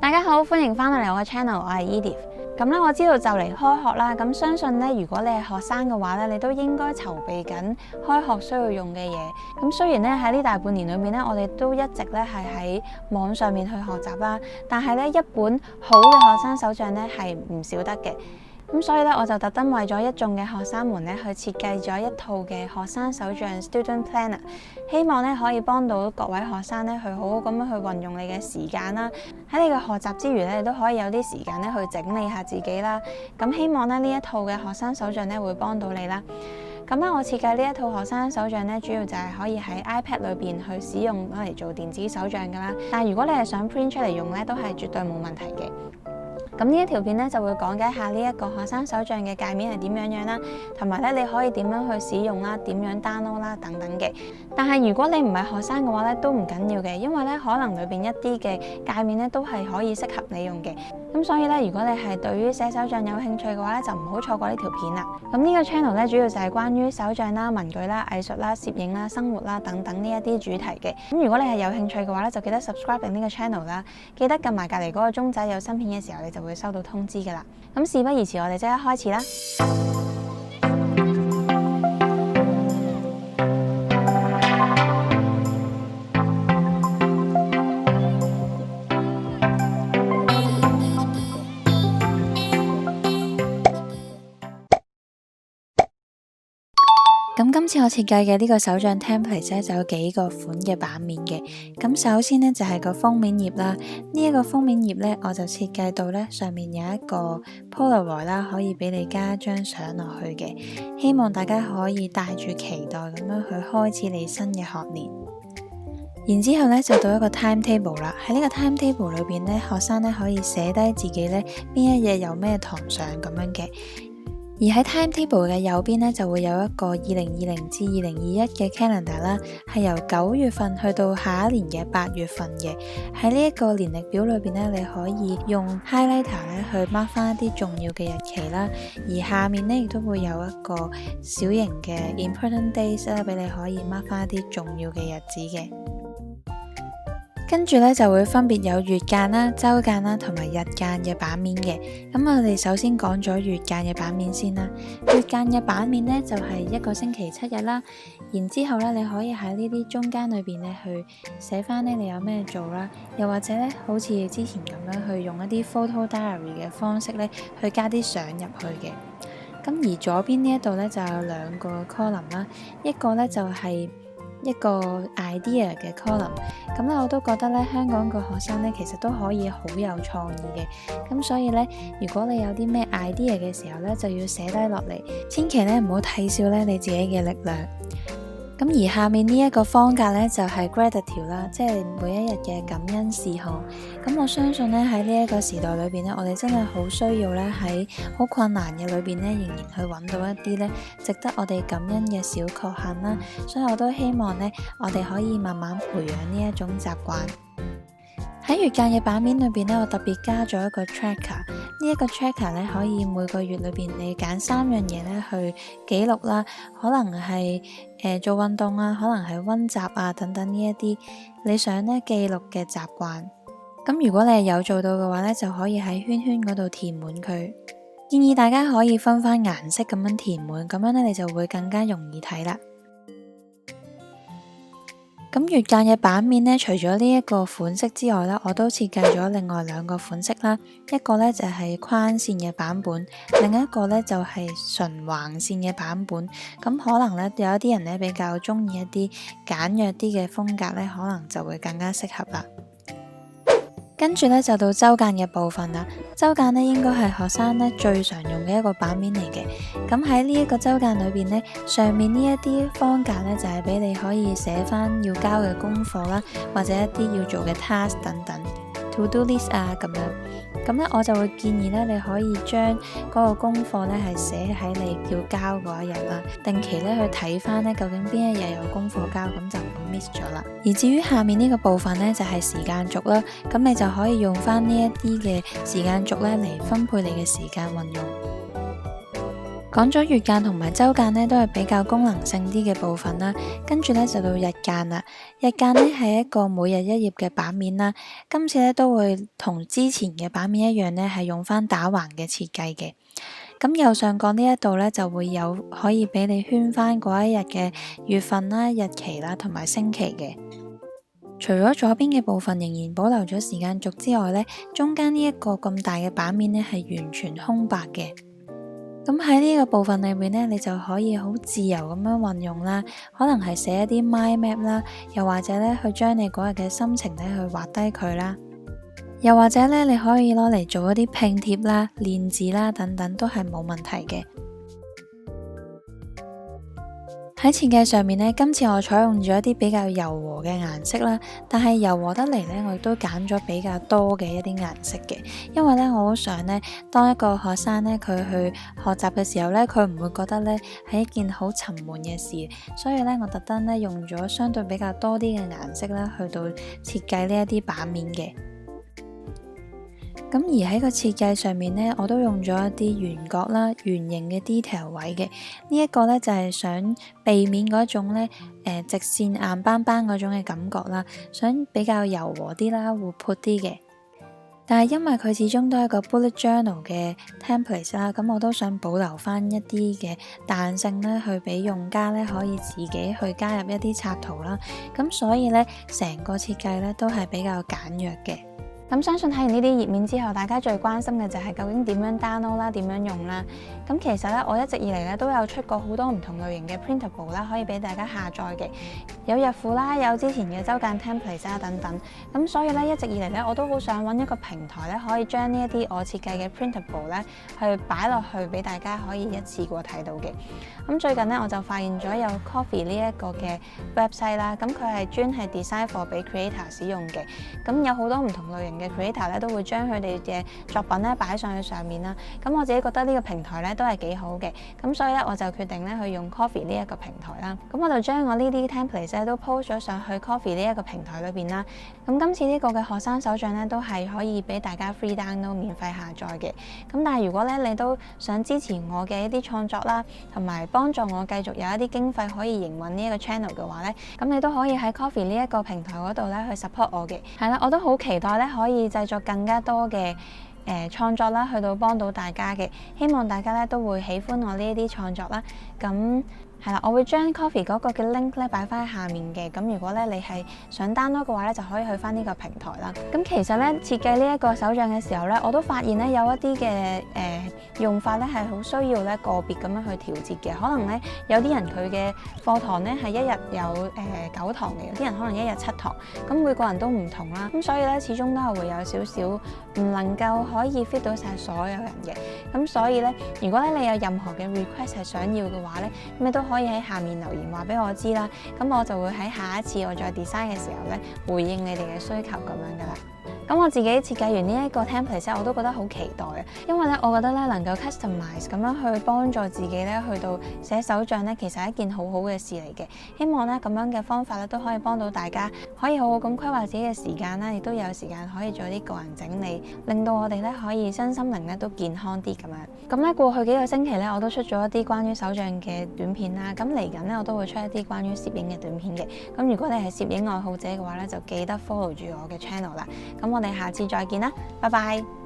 大家好，歡迎翻到嚟我嘅 channel， 我係 Edith。咁咧，我知道就嚟開學啦，咁相信咧，如果你係學生嘅話咧，你都應該籌備緊開學需要用嘅嘢。咁雖然咧喺呢大半年裏面咧，我哋都一直咧係喺網上面去學習啦，但係咧一本好嘅學生手帳咧係唔少得嘅。咁所以咧，我就特登為咗一眾嘅學生們咧，去設計咗一套嘅學生手帳 Student Planner， 希望咧可以幫到各位學生咧去好好咁樣去運用你嘅時間啦。喺你嘅學習之餘咧，你都可以有啲時間咧去整理下自己啦。咁希望咧呢一套嘅學生手帳咧會幫到你啦。咁咧，我設計呢一套學生手帳咧，主要就係可以喺 iPad 裏邊去使用攞嚟做電子手帳噶啦。但係如果你係想 print 出嚟用咧，都係絕對冇問題嘅。咁呢一條片咧就會講解下呢一個學生手帳嘅界面係點樣啦，同埋咧你可以點樣去使用啦，點樣 download 啦等等嘅。但係如果你唔係學生嘅話咧，都唔緊要嘅，因為咧可能裏邊一啲嘅界面咧都係可以適合你用嘅。咁所以咧，如果你係對於寫手帳有興趣嘅話咧，就唔好錯過呢條片啦。咁呢個 channel 咧主要就係關於手帳啦、文具啦、藝術啦、攝影啦、生活啦等等呢一啲主題嘅。咁如果你係有興趣嘅話咧，就記得 subscribe 呢個 channel 啦，記得撳埋隔離嗰個鐘仔，有新片嘅時候你就會收到通知噶啦。咁事不宜遲，我哋即刻開始啦。咁今次我設計嘅呢個手帳 template 咧就有幾個款嘅版面嘅。咁首先呢，就係個封面頁啦，呢一個封面頁呢，我就設計到呢上面有一個 Polaroid 啦，可以俾你加張相落去嘅，希望大家可以帶住期待咁樣去開始你新嘅學年。然之後呢，就到一個 timetable 啦，喺呢個 timetable 裏邊呢，學生呢可以寫低自己呢邊一日有咩堂上咁樣嘅。而喺 timetable 嘅右邊呢，就會有一個2020至2021嘅 calendar 啦，係由9月份去到下一年嘅8月份嘅。喺呢一個年曆表裏邊呢，你可以用 highlighter 咧去 mark 翻一啲重要嘅日期啦。而下面呢，亦都會有一個小型嘅 important days 啦，俾你可以 mark 翻一啲重要嘅日子嘅。跟住咧就會分別有月間啦、週間啦同埋日間嘅版面嘅。咁我哋首先講咗月間嘅版面先啦。月間嘅版面呢，就係一個星期7日啦。然之後咧你可以喺呢啲中間裏邊咧去寫翻咧你有咩做啦，又或者咧好似之前咁樣去用一啲 photo diary 嘅方式咧去加啲相入去嘅。咁而左邊呢一度咧就有2個 column 啦，一個咧就係一個 idea 嘅 column， 咁咧我都覺得咧香港個學生咧其實都可以好有創意嘅，咁所以咧如果你有啲咩 idea 嘅時候咧就要寫低落嚟，千祈咧唔好睇小咧你自己嘅力量。咁而下面呢一個方格咧就係 gratitude 啦，即係每一日嘅感恩事項。咁我相信咧喺呢一個時代裏邊咧，我哋真係好需要咧喺好困難嘅裏邊咧，仍然去揾到一啲咧值得我哋感恩嘅小確幸啦。所以我都希望咧，我哋可以慢慢培養呢一種習慣。喺月間嘅版面裏邊咧，我特別加咗一個 tracker。呢一個 tracker 咧，可以每個月裏邊你揀3樣嘢咧去記錄啦，可能係做運動啊，可能係溫習啊等等呢一啲你想咧記錄嘅習慣。咁如果你係有做到嘅話咧，就可以喺圈圈嗰度填滿佢。建議大家可以分翻顏色咁樣填滿，咁樣咧你就會更加容易睇啦。咁月間嘅版面呢，除咗呢一個款式之外呢，我都設計咗另外2個款式啦。一個呢就係框線嘅版本，另一個呢就係純橫線嘅版本。咁可能呢，有一啲人呢比較中意一啲簡約啲嘅風格呢，可能就會更加適合啦。跟住呢，就到週間嘅部分啦。週間呢，應該係學生呢最常用嘅一個版面嚟嘅。咁喺呢一個週間裏邊呢，上面呢一啲方格呢，就係俾你可以寫翻要交嘅功課啦，或者一啲要做嘅 task 等等 to do list 啊咁樣。咁咧我就會建議咧，你可以將嗰個功課咧係寫喺你要交嗰一日啦，定期咧去睇翻咧究竟邊一日有功課交，咁就唔會 miss 咗啦。而至於下面呢個部分咧就係時間軸啦，咁你就可以用翻呢一啲嘅時間軸咧嚟分配你嘅時間運用。講咗月間同埋週間呢，都係比較功能性啲嘅部分啦。跟住呢，就到日間啦。日間呢係一個每日一頁嘅版面啦。今次呢，都會同之前嘅版面一樣呢，係用翻打橫嘅設計嘅。咁右上角呢一度呢，就會有可以俾你圈翻嗰一日嘅月份啦、日期啦同埋星期嘅。除咗左邊嘅部分仍然保留咗時間軸之外呢，中間呢一個咁大嘅版面呢，係完全空白嘅。咁喺呢個部分裏面呢，你就可以好自由咁樣運用啦，可能係寫一啲 mind map 啦，又或者呢去將你嗰日嘅心情呢去畫低佢啦，又或者呢你可以攞嚟做一啲拼貼啦、練字啦等等，都係冇問題嘅。喺設計上面呢，今次我採用咗一啲比較柔和嘅顏色啦，但係柔和得嚟呢，我亦都揀咗比較多嘅一啲顏色嘅，因為呢，我好想呢，當一個學生呢，佢去學習嘅時候呢，佢唔會覺得呢係一件好沉悶嘅事，所以呢，我特登呢，用咗相對比較多啲嘅顏色啦，去到設計呢一啲版面嘅。咁而喺個設計上面呢，我都用咗一啲圓角啦、圓形嘅 detail 位嘅。呢一個呢，就係想避免嗰種呢直線硬邦邦嗰種嘅感覺啦，想比較柔和啲啦、活潑啲嘅。但係因為佢始終都係一個 bullet journal 嘅 template 啦，咁我都想保留翻一啲嘅彈性呢，去俾用家呢可以自己去加入一啲插圖啦。咁所以呢，成個設計呢都係比較簡約嘅。咁相信睇完呢啲頁面之後，大家最關心嘅就係究竟點樣 download 啦，點樣用啦。咁其實咧，我一直以嚟咧都有出過好多唔同類型嘅 printable 啦，可以俾大家下載嘅，有日付啦，有之前嘅週間 template 啦等等。咁所以咧，一直以嚟咧，我都好想揾一個平台咧，可以將呢一啲我設計嘅 printable 咧，去擺落去俾大家可以一次過睇到嘅。咁最近咧，我就發現咗有 Ko-fi 呢一個嘅 website 啦，咁佢係專係 design for 俾 creator 使用嘅。咁有好多唔同類型嘅 creator 咧，都會將佢哋嘅作品咧擺上去上面啦。咁我自己覺得呢個平台咧都係幾好嘅，咁所以咧我就決定咧去用 Ko-fi 呢一個平台啦。咁我就將我呢啲 template 咧都 post 咗上去 Ko-fi 呢一個平台裏邊啦。咁今次呢個嘅學生手帳咧都係可以俾大家 free download 免費下載嘅。咁但係如果咧你都想支持我嘅一啲創作啦，同埋幫助我繼續有一啲經費可以營運呢一個 channel 嘅話咧，咁你都可以喺 Ko-fi 呢一個平台嗰度咧去 support 我嘅。係啦，我都好期待咧可以製作更加多嘅創作啦，去到幫到大家嘅。希望大家咧都會喜歡我呢一啲創作啦。咁係啦，我會將 Ko-fi 嗰個嘅 link 咧擺翻喺下面嘅。咁如果咧你係想 download 嘅話咧，就可以去翻呢個平台啦。咁其實咧設計呢一個手帳嘅時候咧，我都發現咧有一啲嘅用法咧係好需要咧個別咁樣去調節嘅。可能咧有啲人佢嘅課堂咧係一日有9堂嘅，有啲人可能一日7堂。咁每個人都唔同啦。咁所以咧始終都係會有少少唔能夠可以 fit 到晒所有人嘅。咁所以咧，如果咧你有任何嘅 request 係想要嘅話咧，咁你都可以喺下面留言話俾我知啦。咁我就會喺下一次我再 design 嘅時候咧，回應你哋嘅需求咁樣噶啦。咁我自己設計完呢一個 template 我都覺得好期待啊！因為咧，我覺得咧能夠 customize 咁樣去幫助自己咧去到寫手帳咧，其實係一件好好嘅事嚟嘅。希望咧咁樣嘅方法咧都可以幫到大家，可以好好咁規劃自己嘅時間啦，亦都有時間可以做啲個人整理，令到我哋咧可以身心靈咧都健康啲咁樣。咁咧過去幾個星期咧，我都出咗一啲關於手帳嘅短片啦。咁嚟緊咧，我都會出一啲關於攝影嘅短片嘅。咁如果你係攝影愛好者嘅話咧，就記得 follow 住我嘅 channel 啦。咁我哋下次再見啦，拜拜。